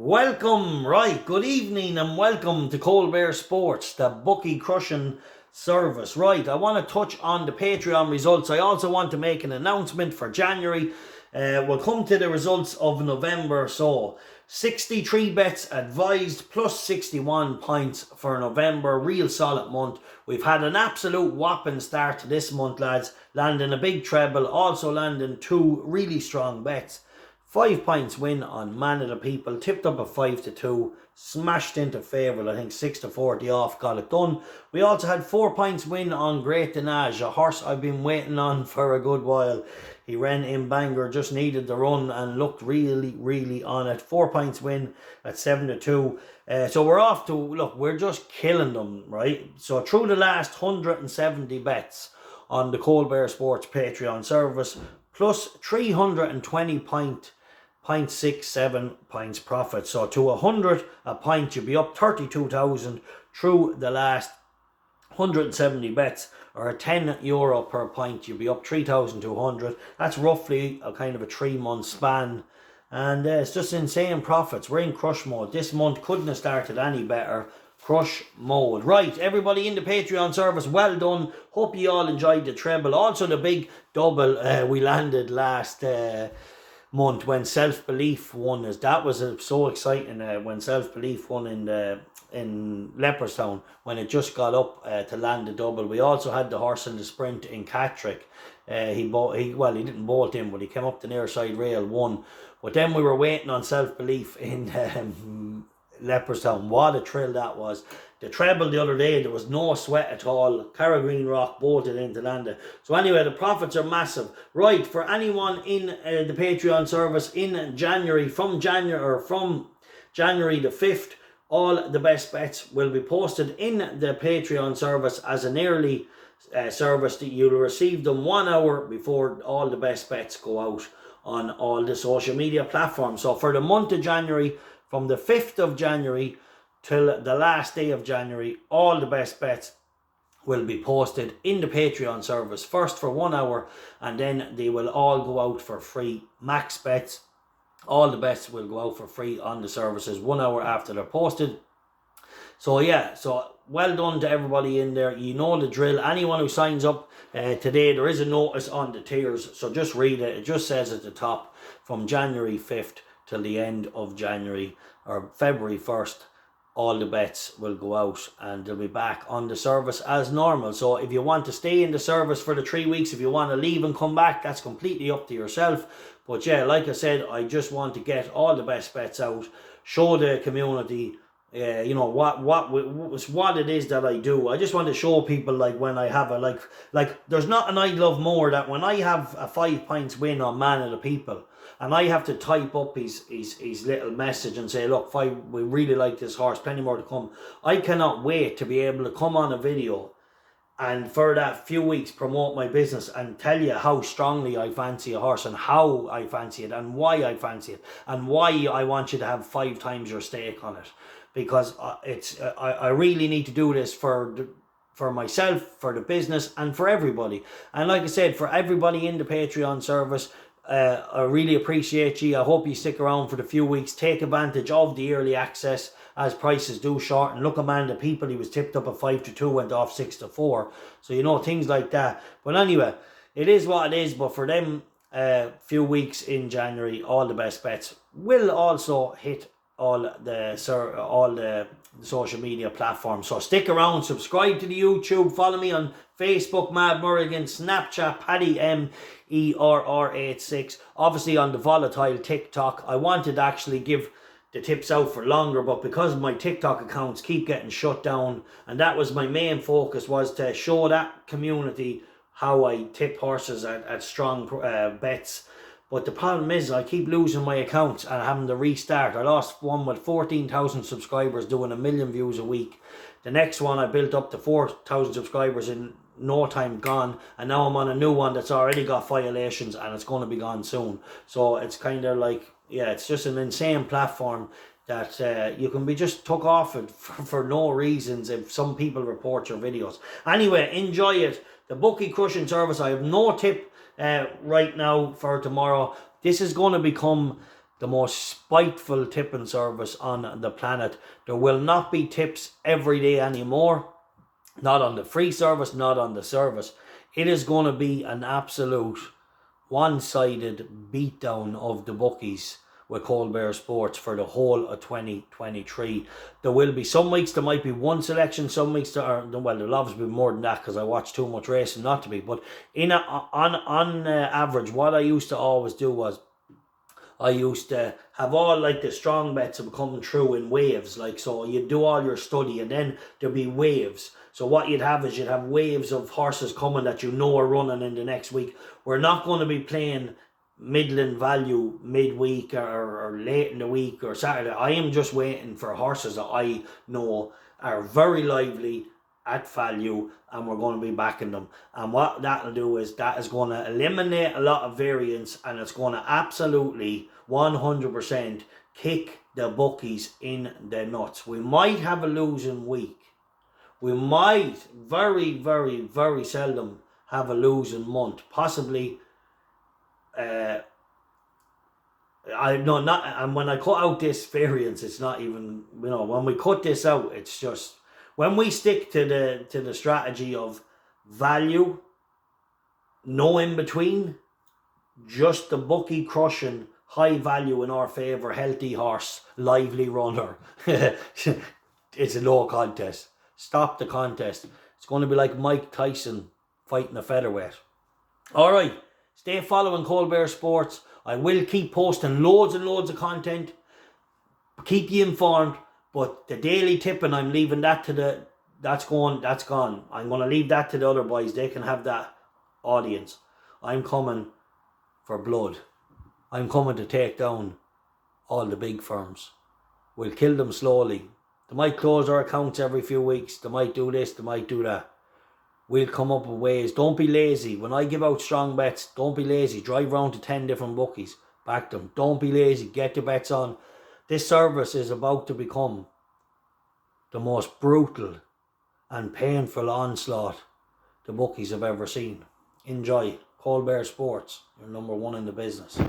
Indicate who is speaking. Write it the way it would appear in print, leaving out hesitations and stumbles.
Speaker 1: Welcome, right, good evening and welcome to Colbert Sports, the bookie crushing service. Right, I want to touch on the Patreon results. I also want to make an announcement for January. We'll come to the results of November. So 63 bets advised plus 61 points for November. Real solid month. We've had an absolute whopping start to this month, lads. Landing a big treble, also landing two really strong bets. 5 points win on Man of the People, tipped up at 5-2, smashed into favourite, I think 6-40 off, got it done. We also had 4 points win on Great Denage, a horse I've been waiting on for a good while. He ran in Bangor, just needed the run and looked really on it. 4 points win at 7-2. So we're off to, look, we're just killing them, right? So through the last 170 bets on the Colbert Sports Patreon service, plus 320 0.67 points profit. So to 100 a point, you'll be up 32,000 through the last 170 bets, or €10 per point, you'll be up 3,200. That's roughly a kind of a 3-month span, and it's just insane profits. We're in crush mode. This month couldn't have started any better. Crush mode. Right, everybody in the Patreon service, well done. Hope you all enjoyed the treble. Also the big double we landed last month when Self-Belief won. That was so exciting when Self-Belief won in Leopardstown, when it just got up to land the double. We also had the horse in the sprint in Catrick. He didn't bolt in, but he came up the near side rail, won. But then we were waiting on Self-Belief in Leopardstown. What a thrill that was. The treble the other day, there was no sweat at all. Cara Green Rock bolted into Landa. So anyway, the profits are massive. Right, for anyone in the Patreon service in January, from January the 5th, all the best bets will be posted in the Patreon service as an early service that you'll receive them 1 hour before all the best bets go out on all the social media platforms. So for the month of January, from the 5th of January till the last day of January, all the best bets will be posted in the Patreon service, first for 1 hour, and then they will all go out for free. Max bets, all the bets will go out for free on the services 1 hour after they're posted. So yeah, so well done to everybody in there. You know the drill. Anyone who signs up today, there is a notice on the tiers, so just read it. It just says at the top, from January 5th till the end of January, or February 1st, all the bets will go out and they'll be back on the service as normal. So if you want to stay in the service for the 3 weeks, if you want to leave and come back, that's completely up to yourself. But yeah, like I said, I just want to get all the best bets out, show the community you know what it is that I do. I just want to show people, like, when I have a like there's nothing I love more that when I have a 5 points win on Man of the People, and I have to type up his little message and say, look, we really like this horse, plenty more to come. I cannot wait to be able to come on a video and for that few weeks promote my business and tell you how strongly I fancy a horse and how I fancy it and why I fancy it and why I want you to have 5 times your stake on it. Because I really need to do this for myself, for the business, and for everybody. And like I said, for everybody in the Patreon service, I really appreciate you. I hope you stick around for the few weeks. Take advantage of the early access as prices do shorten. Look at Man the People, he was tipped up at 5-2, went off 6-4. So you know, things like that. But anyway, it is what it is. But for them few weeks in January, all the best bets will also hit all the social media platforms. So stick around, subscribe to the YouTube, follow me on Facebook, Mad Merrigan, Snapchat, Paddy MERR86, obviously on the volatile TikTok. I wanted to actually give the tips out for longer, but because my TikTok accounts keep getting shut down, and that was my main focus, was to show that community how I tip horses at strong bets. But the problem is, I keep losing my accounts and having to restart. I lost one with 14,000 subscribers doing 1 million views a week. The next one I built up to 4,000 subscribers in no time, gone. And now I'm on a new one that's already got violations and it's going to be gone soon. So it's kind of like, yeah, it's just an insane platform that you can be just took off it for no reasons if some people report your videos. Anyway, enjoy it. The bookie crushing service, I have no tip right now for tomorrow. This is going to become the most spiteful tipping service on the planet. There will not be tips every day anymore. Not on the free service, not on the service. It is going to be an absolute one-sided beatdown of the bookies with Colbert Sports for the whole of 2023. There will be some weeks there might be one selection, some weeks there'll obviously be more than that because I watch too much racing not to be. But on average, what I used to always do was I used to have all like the strong bets coming through in waves. Like, so you'd do all your study and then there'd be waves. So what you'd have is you'd have waves of horses coming that you know are running in the next week. We're not going to be playing middling value midweek or late in the week or Saturday. I am just waiting for horses that I know are very lively at value, and we're going to be backing them. And what that'll do is that is going to eliminate a lot of variance, and it's going to absolutely 100% kick the bookies in the nuts. We might have a losing week. We might very, very, very seldom have a losing month. Possibly and when I cut out this variance, it's not even, when we cut this out, it's just, when we stick to the strategy of value, no in between, just the bookie crushing, high value in our favour, healthy horse, lively runner, it's a no contest. Stop the contest. It's going to be like Mike Tyson fighting a featherweight. Alright, stay following Colbert Sports. I will keep posting loads and loads of content, keep you informed. But the daily tipping, I'm leaving that to that's gone. I'm going to leave that to the other boys. They can have that audience. I'm coming for blood. I'm coming to take down all the big firms. We'll kill them slowly. They might close our accounts every few weeks. They might do this, they might do that. We'll come up with ways. Don't be lazy. When I give out strong bets, don't be lazy. Drive around to 10 different bookies. Back them. Don't be lazy. Get your bets on. This service is about to become the most brutal and painful onslaught the bookies have ever seen. Enjoy. Colbert Sports, you're number one in the business.